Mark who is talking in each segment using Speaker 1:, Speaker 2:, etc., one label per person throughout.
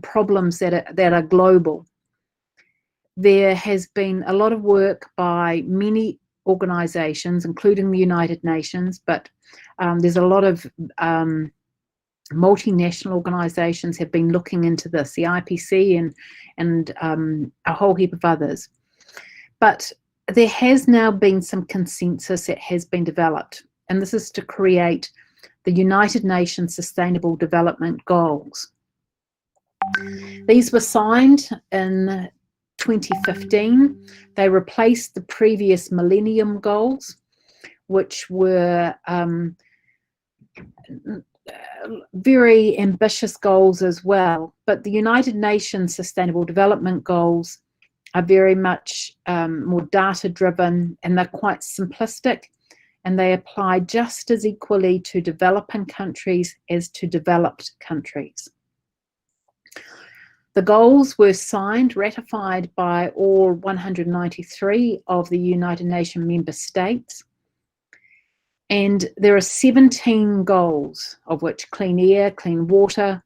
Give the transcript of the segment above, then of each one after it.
Speaker 1: problems that are global. There has been a lot of work by many organizations, including the United Nations, but there's a lot of multinational organizations have been looking into this, the IPC and a whole heap of others. But there has now been some consensus that has been developed, and this is to create the United Nations Sustainable Development Goals. These were signed in 2015. They replaced the previous Millennium Goals, which were very ambitious goals as well. But the United Nations Sustainable Development Goals are very much more data-driven, and they're quite simplistic, and they apply just as equally to developing countries as to developed countries. The goals were signed, ratified by all 193 of the United Nations member states. And there are 17 goals, of which clean air, clean water,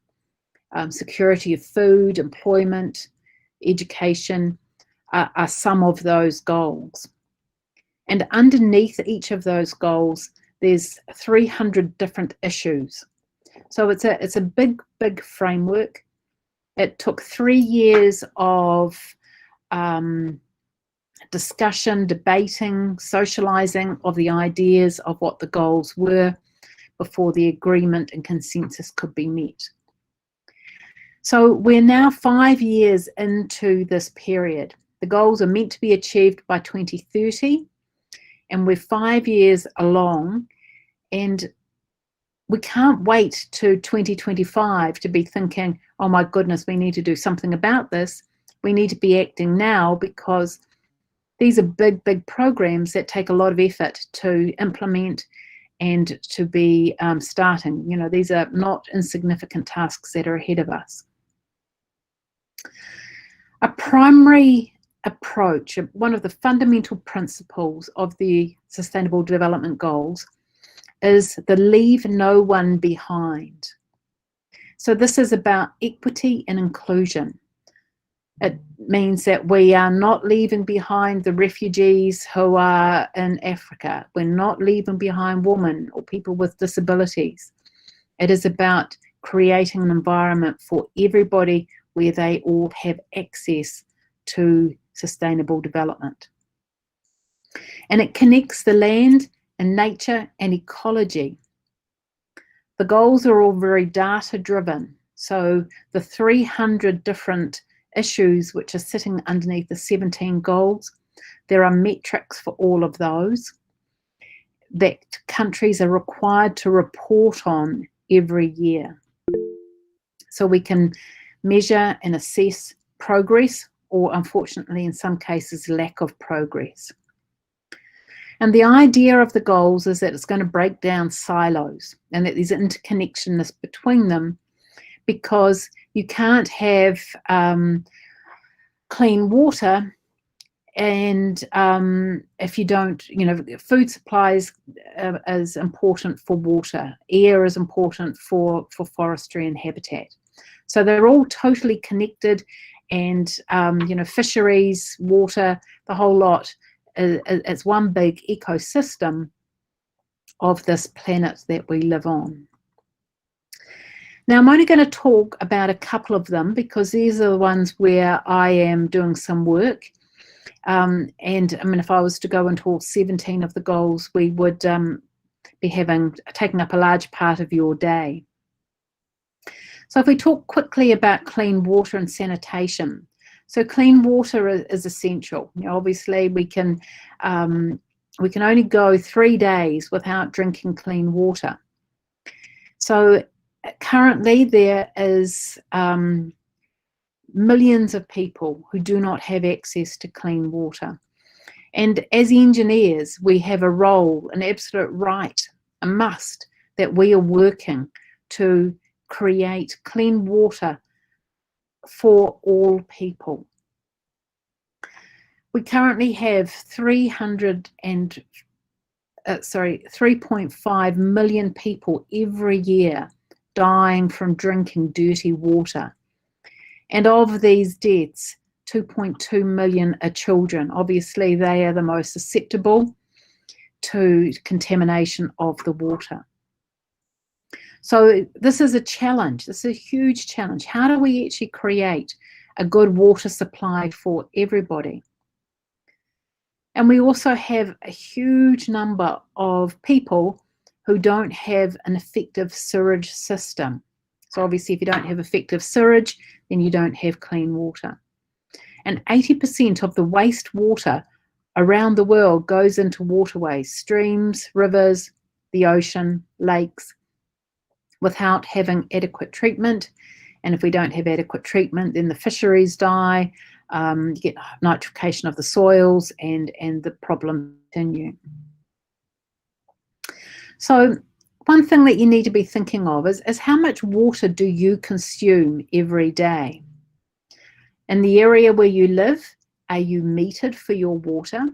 Speaker 1: security of food, employment, education are some of those goals. And underneath each of those goals, there's 300 different issues. So it's a big, big framework. It took 3 years of discussion, debating, socializing of the ideas of what the goals were before the agreement and consensus could be met. So we're now 5 years into this period. The goals are meant to be achieved by 2030, and we're 5 years along, and we can't wait to 2025 to be thinking, oh my goodness, we need to do something about this. We need to be acting now, because these are big, big programs that take a lot of effort to implement and to be starting. You know, these are not insignificant tasks that are ahead of us. A primary approach, one of the fundamental principles of the Sustainable Development Goals, is the leave no one behind. So this is about equity and inclusion. It means that we are not leaving behind the refugees who are in Africa. We're not leaving behind women or people with disabilities. It is about creating an environment for everybody where they all have access to sustainable development. And it connects the land and nature and ecology. The goals are all very data-driven. So the 300 different issues which are sitting underneath the 17 goals, there are metrics for all of those that countries are required to report on every year. So we can measure and assess progress, or unfortunately in some cases lack of progress. And the idea of the goals is that it's going to break down silos and that there's interconnectionness between them, because you can't have clean water and if you don't, you know, food supplies is important for water, air is important for forestry and habitat. So they're all totally connected, and you know, fisheries, water, the whole lot. It's one big ecosystem of this planet that we live on. Now, I'm only going to talk about a couple of them because these are the ones where I am doing some work. And I mean, if I was to go into all 17 of the goals, we would be taking up a large part of your day. So if we talk quickly about clean water and sanitation. So clean water is essential. You know, obviously, we can only go 3 days without drinking clean water. So currently, there is millions of people who do not have access to clean water. And as engineers, we have a role, an absolute right, a must, that we are working to create clean water for all people. We currently have 3.5 million people every year dying from drinking dirty water. And of these deaths, 2.2 million are children. Obviously, they are the most susceptible to contamination of the water. So this is a challenge. This is a huge challenge. How do we actually create a good water supply for everybody? And we also have a huge number of people who don't have an effective sewage system. So obviously, if you don't have effective sewage, then you don't have clean water. And 80% of the wastewater around the world goes into waterways, streams, rivers, the ocean, lakes, without having adequate treatment. And if we don't have adequate treatment, then the fisheries die, you get nitrification of the soils, and the problem continue. So one thing that you need to be thinking of is how much water do you consume every day? In the area where you live, are you metered for your water?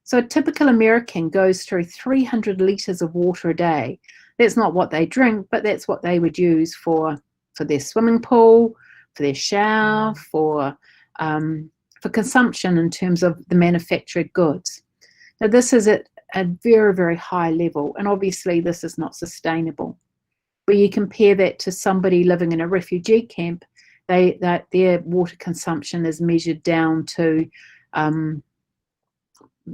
Speaker 1: So a typical American goes through 300 litres of water a day. That's not what they drink, but that's what they would use for their swimming pool, for their shower, for consumption in terms of the manufactured goods. Now this is at a very, very high level, and obviously this is not sustainable. Where you compare that to somebody living in a refugee camp, their water consumption is measured down to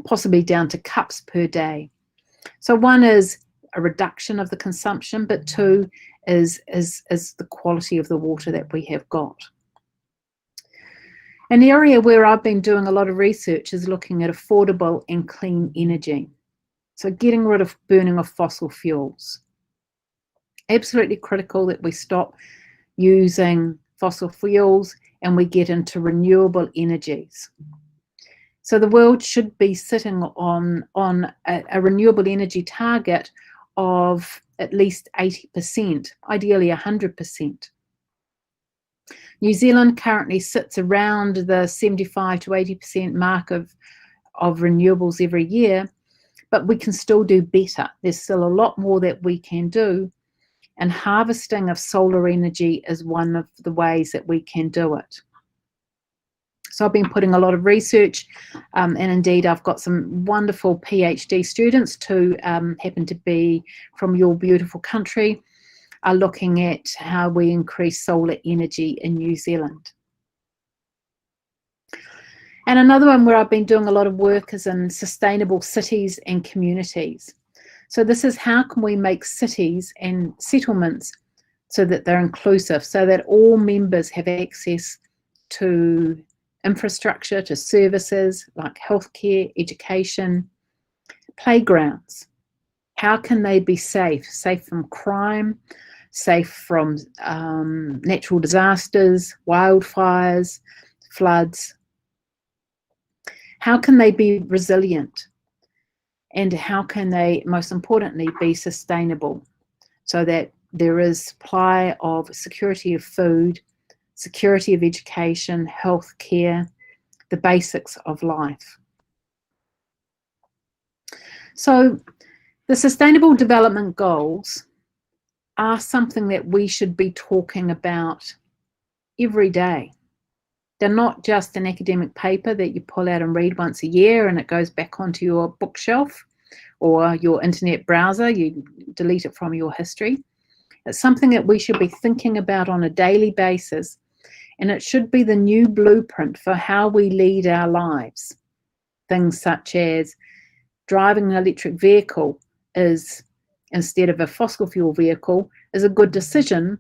Speaker 1: possibly down to cups per day. So one is a reduction of the consumption, but two is the quality of the water that we have got. An area where I've been doing a lot of research is looking at affordable and clean energy. So getting rid of burning of fossil fuels. Absolutely critical that we stop using fossil fuels and we get into renewable energies. So the world should be sitting on a renewable energy target of at least 80%, ideally 100%. New Zealand currently sits around the 75 to 80% mark of renewables every year, but we can still do better. There's still a lot more that we can do, and harvesting of solar energy is one of the ways that we can do it. So I've been putting a lot of research, and indeed I've got some wonderful PhD students who happen to be from your beautiful country, are looking at how we increase solar energy in New Zealand. And another one where I've been doing a lot of work is in sustainable cities and communities. So this is how can we make cities and settlements so that they're inclusive, so that all members have access to infrastructure, to services like healthcare, education, playgrounds. How can they be safe from crime, safe from natural disasters, wildfires, floods? How can they be resilient? And how can they, most importantly, be sustainable so that there is supply of security of food, security of education, health care, the basics of life. So the Sustainable Development Goals are something that we should be talking about every day. They're not just an academic paper that you pull out and read once a year and it goes back onto your bookshelf or your internet browser, you delete it from your history. It's something that we should be thinking about on a daily basis, and it should be the new blueprint for how we lead our lives. Things such as driving an electric vehicle is, instead of a fossil fuel vehicle, is a good decision,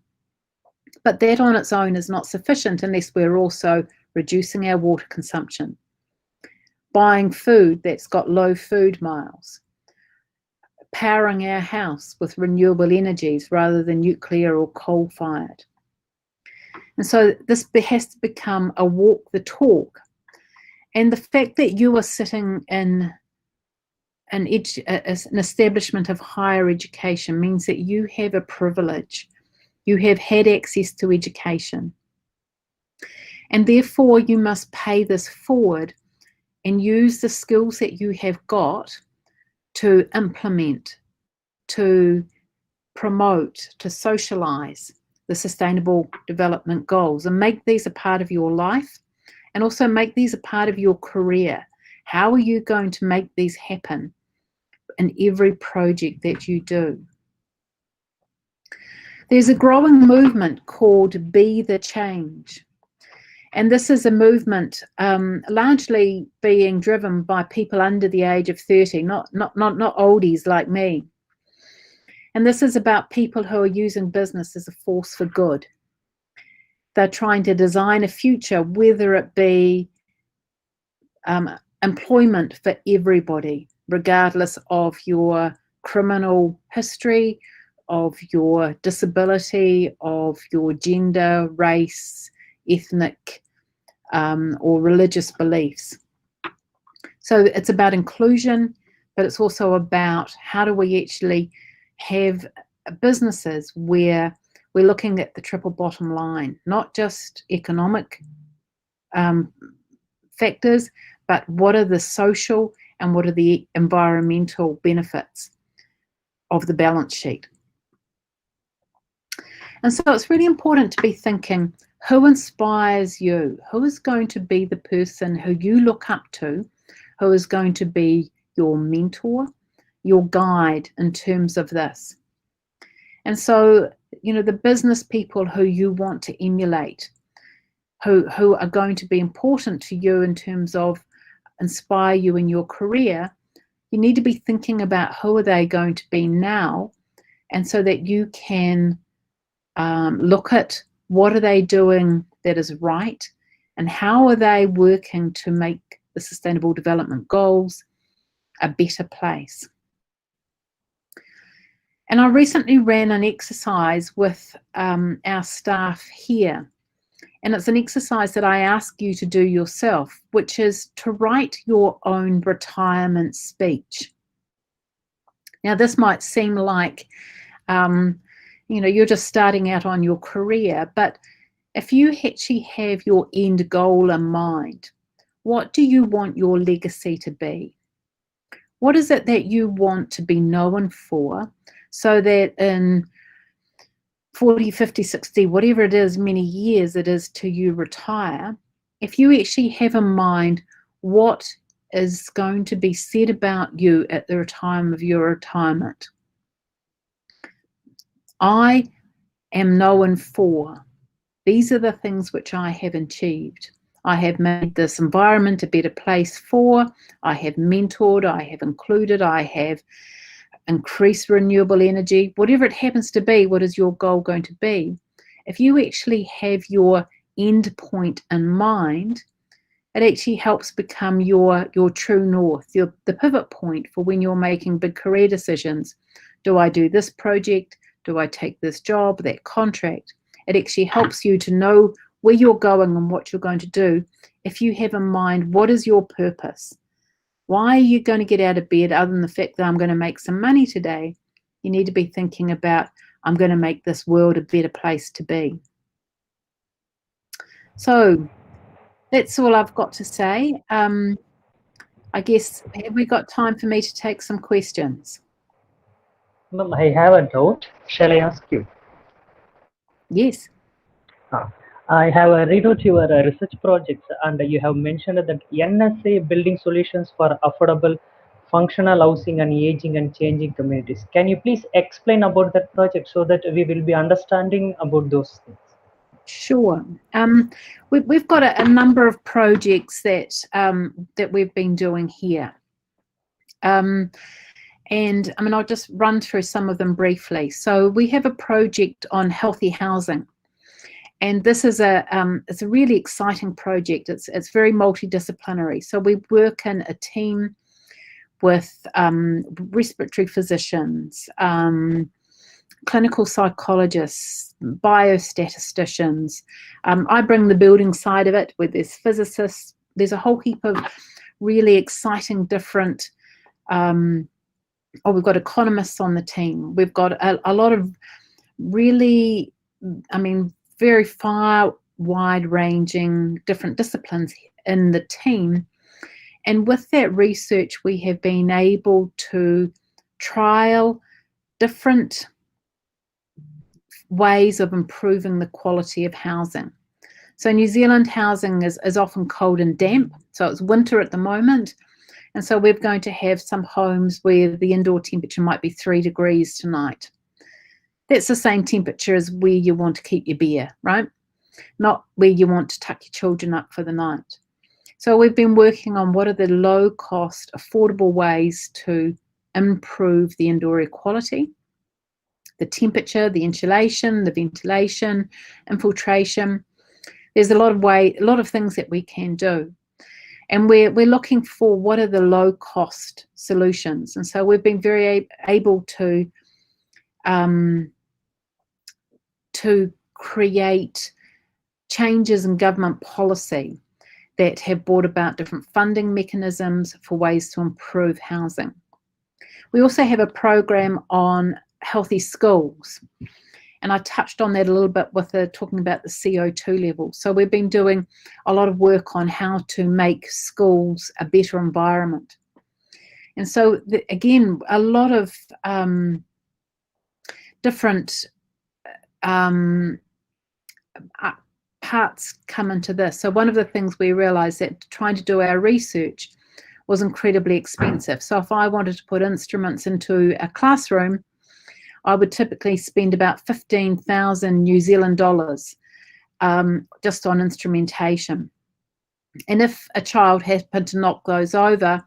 Speaker 1: but that on its own is not sufficient unless we're also reducing our water consumption. Buying food that's got low food miles. Powering our house with renewable energies rather than nuclear or coal-fired. And so this has to become a walk the talk. And the fact that you are sitting in an establishment of higher education means that you have a privilege. You have had access to education. And therefore you must pay this forward and use the skills that you have got to implement, to promote, to socialize the Sustainable Development Goals, and make these a part of your life, and also make these a part of your career. How are you going to make these happen in every project that you do? There's a growing movement called Be the Change. And this is a movement largely being driven by people under the age of 30, not oldies like me. And this is about people who are using business as a force for good. They're trying to design a future, whether it be employment for everybody, regardless of your criminal history, of your disability, of your gender, race, ethnic, or religious beliefs. So it's about inclusion, but it's also about how do we actually have businesses where we're looking at the triple bottom line, not just economic factors, but what are the social and what are the environmental benefits of the balance sheet. And so it's really important to be thinking, who inspires you? Who is going to be the person who you look up to? Who is going to be your mentor, your guide in terms of this? And so, you know, the business people who you want to emulate, who are going to be important to you in terms of inspire you in your career, you need to be thinking about who are they going to be now, and so that you can look at what are they doing that is right, and how are they working to make the Sustainable Development Goals a better place. And I recently ran an exercise with our staff here, and it's an exercise that I ask you to do yourself, which is to write your own retirement speech. Now, this might seem like you know, you're just starting out on your career, but if you actually have your end goal in mind, what do you want your legacy to be? What is it that you want to be known for, so that in 40, 50, 60, whatever it is, many years it is to you retire, if you actually have in mind what is going to be said about you at the time of your retirement. I am known for, these are the things which I have achieved. I have made this environment a better place for, I have mentored, I have included, I have increased renewable energy, whatever it happens to be. What is your goal going to be? If you actually have your end point in mind, it actually helps become your true north, the pivot point for when you're making big career decisions. Do I do this project? Do I take this job, that contract? It actually helps you to know where you're going and what you're going to do. If you have in mind, what is your purpose? Why are you going to get out of bed other than the fact that I'm going to make some money today? You need to be thinking about, I'm going to make this world a better place to be. So that's all I've got to say. I guess, have we got time for me to take some questions?
Speaker 2: Ma'am, I have a doubt. Shall I ask you?
Speaker 1: Yes.
Speaker 2: I have read out your research projects, and you have mentioned that NSA building solutions for affordable functional housing and aging and changing communities. Can you please explain about that project so that we will be understanding about those things?
Speaker 1: Sure. We've got a number of projects that that we've been doing here. And I mean, I'll just run through some of them briefly. So we have a project on healthy housing, and this is it's a really exciting project. It's very multidisciplinary. So we work in a team with respiratory physicians, clinical psychologists, biostatisticians. I bring the building side of it, where there's physicists. There's a whole heap of really exciting different we've got economists on the team. We've got a lot of really, I mean, very far wide-ranging different disciplines in the team. And with that research, we have been able to trial different ways of improving the quality of housing. So New Zealand housing is often cold and damp. So it's winter at the moment. And so we're going to have some homes where the indoor temperature might be 3 degrees tonight. That's the same temperature as where you want to keep your beer, right? Not where you want to tuck your children up for the night. So we've been working on what are the low-cost, affordable ways to improve the indoor air quality, the temperature, the insulation, the ventilation, infiltration. There's a lot of things that we can do. And we're looking for what are the low-cost solutions. And so we've been very able to create changes in government policy that have brought about different funding mechanisms for ways to improve housing. We also have a program on healthy schools, and I touched on that a little bit with talking about the CO2 level. So we've been doing a lot of work on how to make schools a better environment. And so again, a lot of different parts come into this. So one of the things we realized that trying to do our research was incredibly expensive. So if I wanted to put instruments into a classroom, I would typically spend about 15,000 New Zealand dollars just on instrumentation. And if a child happened to knock those over,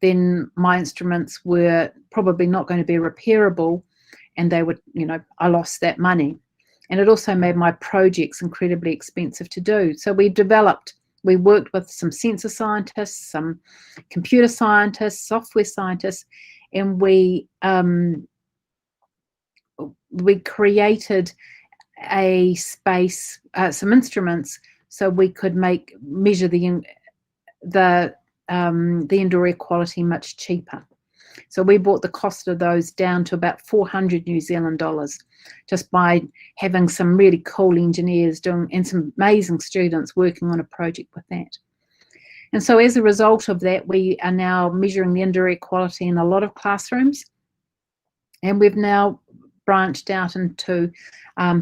Speaker 1: then my instruments were probably not going to be repairable, and they would, I lost that money. And it also made my projects incredibly expensive to do. So we worked with some sensor scientists, some computer scientists, software scientists, and we created a space, some instruments, so we could measure the indoor air quality much cheaper. So we brought the cost of those down to about 400 New Zealand dollars, just by having some really cool engineers and some amazing students working on a project with that. And so as a result of that, we are now measuring the indoor air quality in a lot of classrooms, and we've now branched out into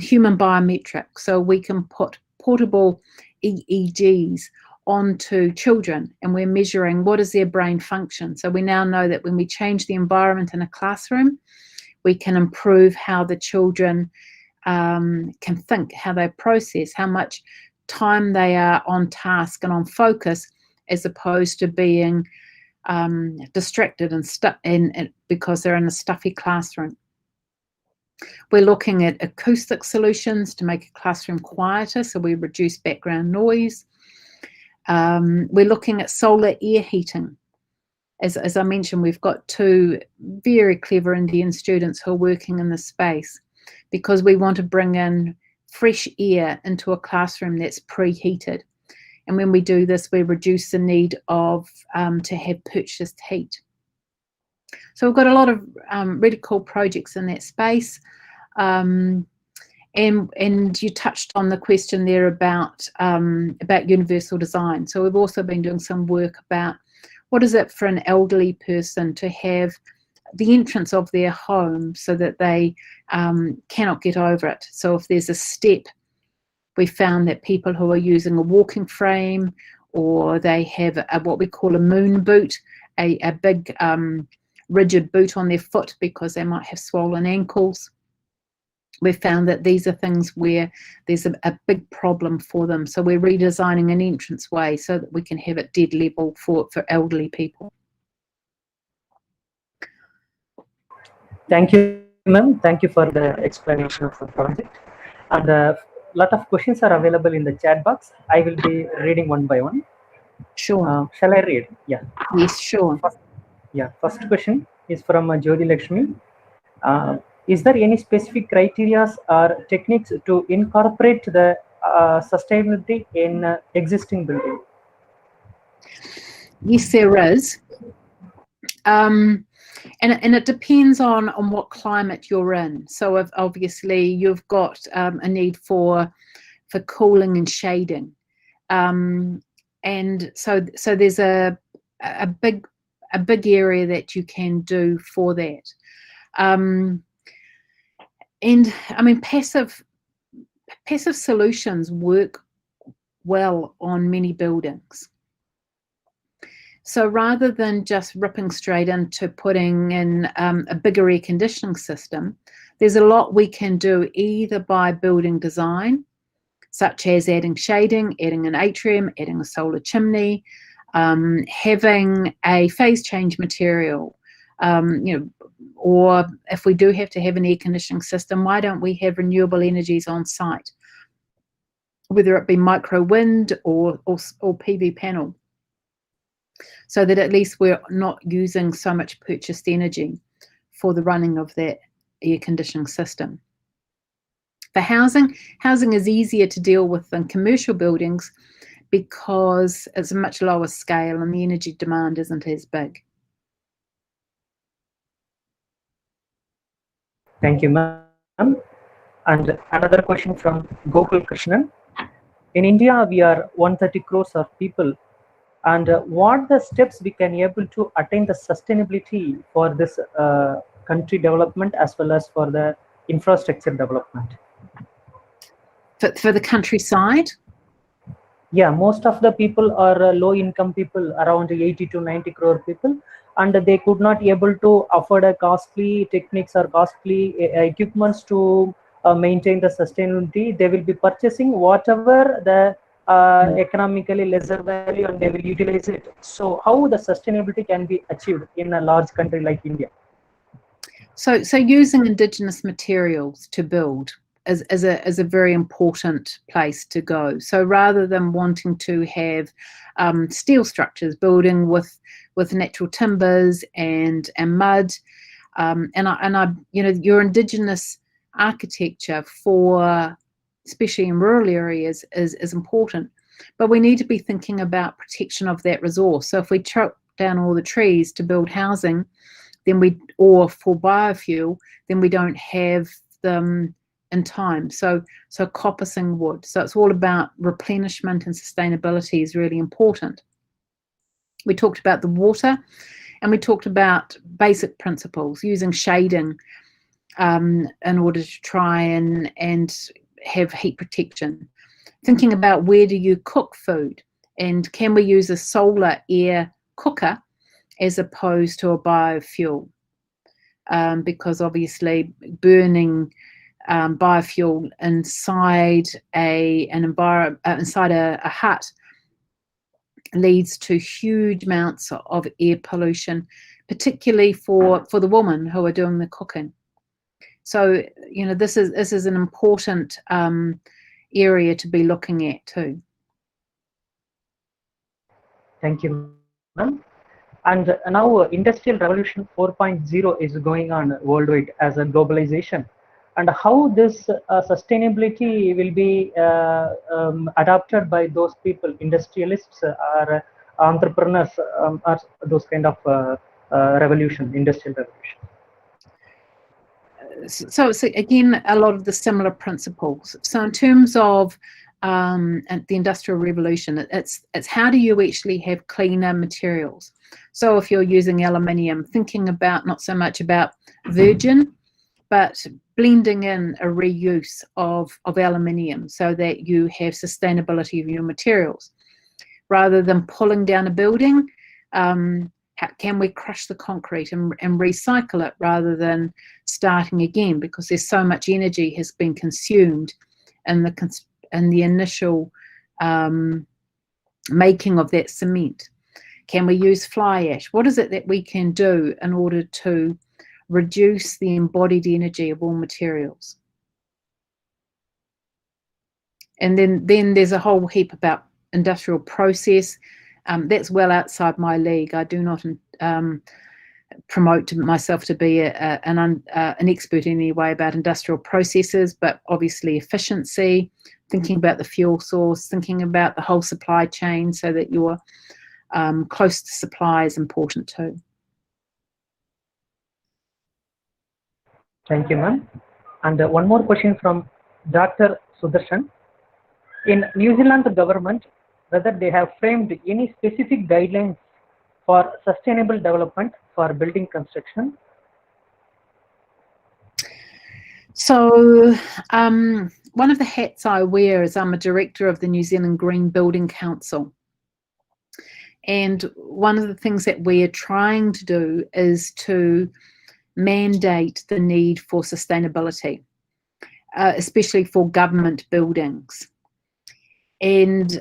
Speaker 1: human biometrics, so we can put portable EEGs onto children, and we're measuring what is their brain function. So we now know that when we change the environment in a classroom, we can improve how the children can think, how they process, how much time they are on task and on focus, as opposed to being distracted and because they're in a stuffy classroom. We're looking at acoustic solutions to make a classroom quieter, so we reduce background noise. We're looking at solar air heating. As I mentioned, we've got 2 very clever Indian students who are working in this space, because we want to bring in fresh air into a classroom that's preheated. And when we do this, we reduce the need of to have purchased heat. So we've got a lot of really cool projects in that space. And you touched on the question there about universal design. So we've also been doing some work about what is it for an elderly person to have the entrance of their home so that they cannot get over it. So if there's a step, we found that people who are using a walking frame, or they have what we call a moon boot, a big rigid boot on their foot because they might have swollen ankles, we found that these are things where there's a big problem for them. So we're redesigning an entranceway so that we can have it dead level for elderly people.
Speaker 2: Thank you, ma'am. Thank you for the explanation of the project. And a lot of questions are available in the chat box. I will be reading one by one.
Speaker 1: Sure.
Speaker 2: Shall I read? Yeah.
Speaker 1: Yes, sure.
Speaker 2: First question is from Jyoti Lakshmi. Is there any specific criteria or techniques to incorporate the sustainability in existing building?
Speaker 1: Yes, there is. And it depends on what climate you're in. So if obviously you've got a need for cooling and shading, and so there's a big area that you can do for that. And I mean, passive passive solutions work well on many buildings. So rather than just ripping straight into putting in a bigger air conditioning system, there's a lot we can do either by building design, such as adding shading, adding an atrium, adding a solar chimney, having a phase change material, or if we do have to have an air conditioning system, why don't we have renewable energies on site, whether it be micro wind or PV panel, so that at least we're not using so much purchased energy for the running of that air conditioning system. For housing is easier to deal with than commercial buildings because it's a much lower scale and the energy demand isn't as big.
Speaker 2: Thank you, ma'am. And another question from Gokul Krishnan. In India, we are 130 crores of people. And what the steps we can able to attain the sustainability for this country development as well as for the infrastructure development?
Speaker 1: For the countryside?
Speaker 2: Yeah, most of the people are low income people, around 80 to 90 crore people, and they could not able to afford a costly techniques or costly equipments to maintain the sustainability. They will be purchasing whatever the economically lesser value and they will utilize it. So how the sustainability can be achieved in a large country like India?
Speaker 1: So using indigenous materials to build is a very important place to go. So rather than wanting to have steel structures, building with natural timbers and mud, your indigenous architecture for especially in rural areas is important, but we need to be thinking about protection of that resource. So if we chop down all the trees to build housing, or for biofuel, then we don't have them in time. So coppicing wood. So it's all about replenishment, and sustainability is really important. We talked about the water, and we talked about basic principles, using shading in order to try and have heat protection. Thinking about where do you cook food, and can we use a solar air cooker as opposed to a biofuel, because obviously burning biofuel inside inside a hut leads to huge amounts of air pollution, particularly for the women who are doing the cooking. So this is an important area to be looking at too.
Speaker 2: Thank you, ma'am. And now Industrial Revolution 4.0 is going on worldwide as a globalization. And how this sustainability will be adopted by those people, industrialists or entrepreneurs, or those kind of industrial revolution.
Speaker 1: So again, a lot of the similar principles. So in terms of the Industrial Revolution, it's how do you actually have cleaner materials? So if you're using aluminium, thinking about not so much about virgin, but blending in a reuse of aluminium so that you have sustainability of your materials. Rather than pulling down a building, can we crush the concrete and recycle it rather than starting again, because there's so much energy has been consumed in the initial making of that cement. Can we use fly ash? What is it that we can do in order to reduce the embodied energy of all materials? And then there's a whole heap about industrial process. That's well outside my league. I do not promote myself to be an expert in any way about industrial processes, but obviously efficiency, thinking about the fuel source, thinking about the whole supply chain so that you're close to supply is important too.
Speaker 2: Thank you, ma'am. And one more question from Dr. Sudarshan. In New Zealand government, whether they have framed any specific guidelines for sustainable development for building construction?
Speaker 1: So one of the hats I wear is I'm a director of the New Zealand Green Building Council. And one of the things that we are trying to do is to mandate the need for sustainability, especially for government buildings. And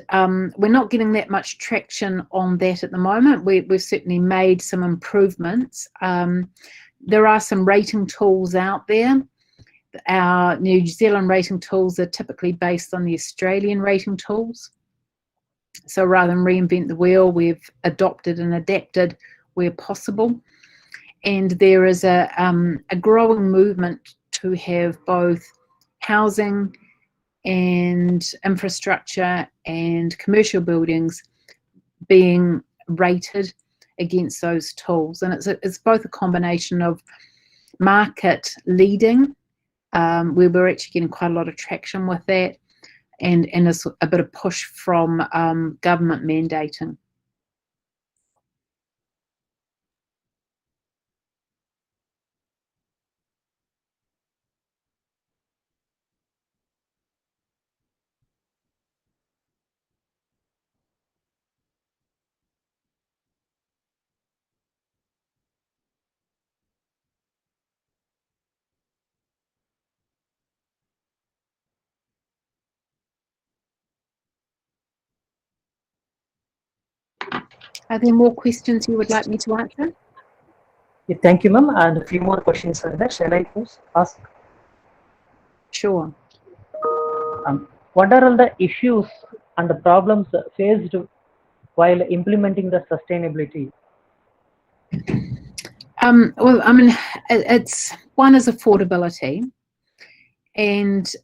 Speaker 1: we're not getting that much traction on that at the moment. We've certainly made some improvements. There are some rating tools out there. Our New Zealand rating tools are typically based on the Australian rating tools. So rather than reinvent the wheel, we've adopted and adapted where possible. And there is a growing movement to have both housing and infrastructure and commercial buildings being rated against those tools. And it's both a combination of market leading, where we're actually getting quite a lot of traction with that, and there's a bit of push from government mandating. Are there more questions you would like me to answer?
Speaker 2: Yeah, thank you, ma'am. And a few more questions are there. Shall I ask?
Speaker 1: Sure.
Speaker 2: What are all the issues and the problems faced while implementing the sustainability?
Speaker 1: Well, I mean, one is affordability, and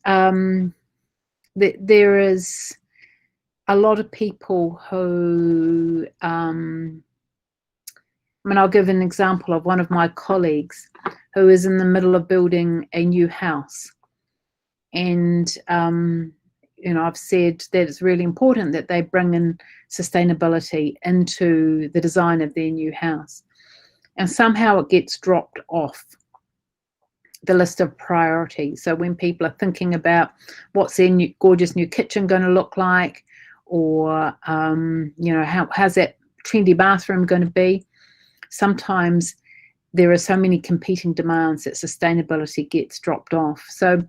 Speaker 1: there is a lot of people who, I mean, I'll give an example of one of my colleagues who is in the middle of building a new house. And, you know, I've said that it's really important that they bring in sustainability into the design of their new house. And somehow it gets dropped off the list of priorities. So when people are thinking about what's their gorgeous new kitchen going to look like, or, you know, how's that trendy bathroom going to be, sometimes there are so many competing demands that sustainability gets dropped off. So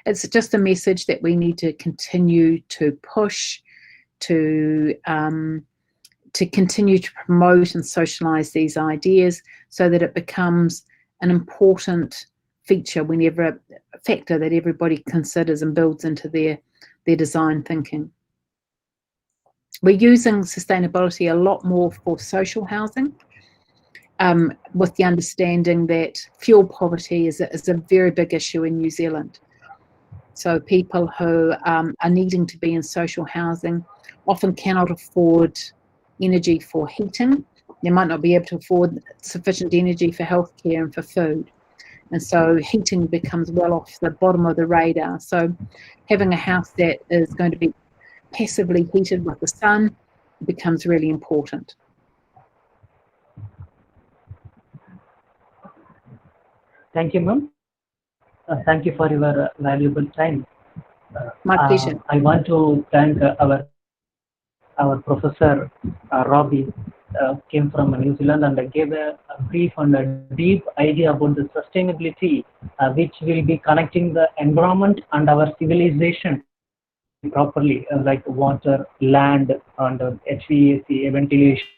Speaker 1: it's just a message that we need to continue to push, to continue to promote and socialize these ideas so that it becomes an important feature whenever a factor that everybody considers and builds into their design thinking. We're using sustainability a lot more for social housing, with the understanding that fuel poverty is a very big issue in New Zealand. So people who are needing to be in social housing often cannot afford energy for heating. They might not be able to afford sufficient energy for healthcare and for food. And so heating becomes well off the bottom of the radar. So having a house that is going to be passively heated with the sun becomes really important.
Speaker 2: Thank you, ma'am. Thank you for your valuable time.
Speaker 1: My pleasure.
Speaker 2: I want to thank our professor Robbie, came from New Zealand and gave a brief and a deep idea about the sustainability, which will be connecting the environment and our civilization properly, like water, land, and HVAC, ventilation,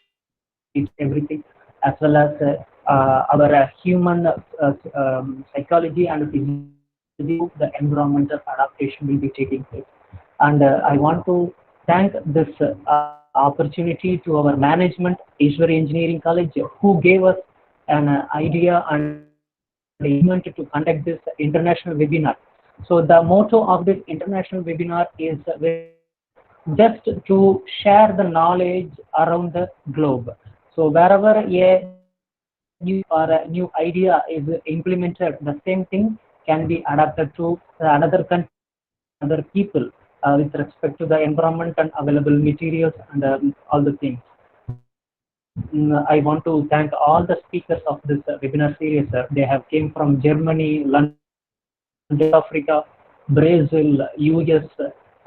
Speaker 2: everything, as well as our human psychology and physiology, the environmental adaptation will be taking place. And I want to thank this opportunity to our management, EASWARI Engineering College, who gave us an idea and agreement to conduct this international webinar. So the motto of this international webinar is just to share the knowledge around the globe. So wherever a new idea is implemented, the same thing can be adapted to another country, other people, with respect to the environment and available materials and all the things. I want to thank all the speakers of this webinar series. They have came from Germany, London, Africa, Brazil, US.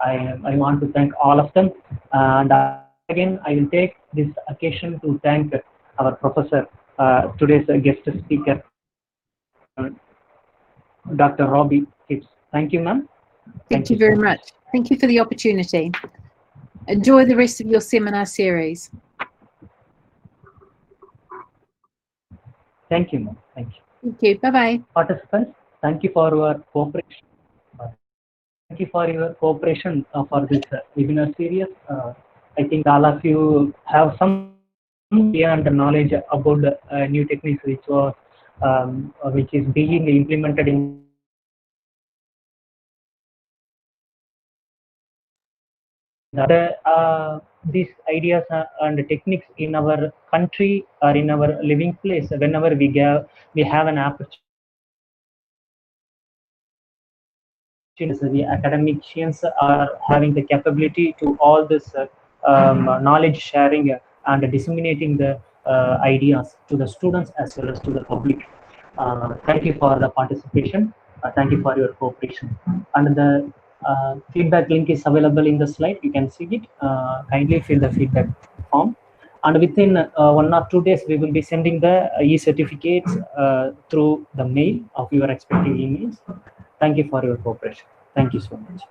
Speaker 2: I want to thank all of them. And once again, I will take this occasion to thank our professor, today's guest speaker, Dr. Robbie Gibbs. Thank you, ma'am.
Speaker 1: Thank you very much. Thank you for the opportunity. Enjoy the rest of your seminar series.
Speaker 2: Thank you, ma'am. Thank you.
Speaker 1: Thank you. Bye-bye.
Speaker 2: Participants, thank you for your cooperation. Thank you for your cooperation for this webinar series. I think all of you have some idea and knowledge about new techniques which is being implemented in these ideas and techniques in our country or in our living place. Whenever we have an opportunity, the academicians are having the capability to all this knowledge sharing and disseminating the ideas to the students as well as to the public. Thank you for the participation. Thank you for your cooperation. And the feedback link is available in the slide. You can see it. Kindly fill the feedback form. And within 1 or 2 days, we will be sending the e-certificates through the mail of your respective emails. Thank you for your cooperation. Thank you so much.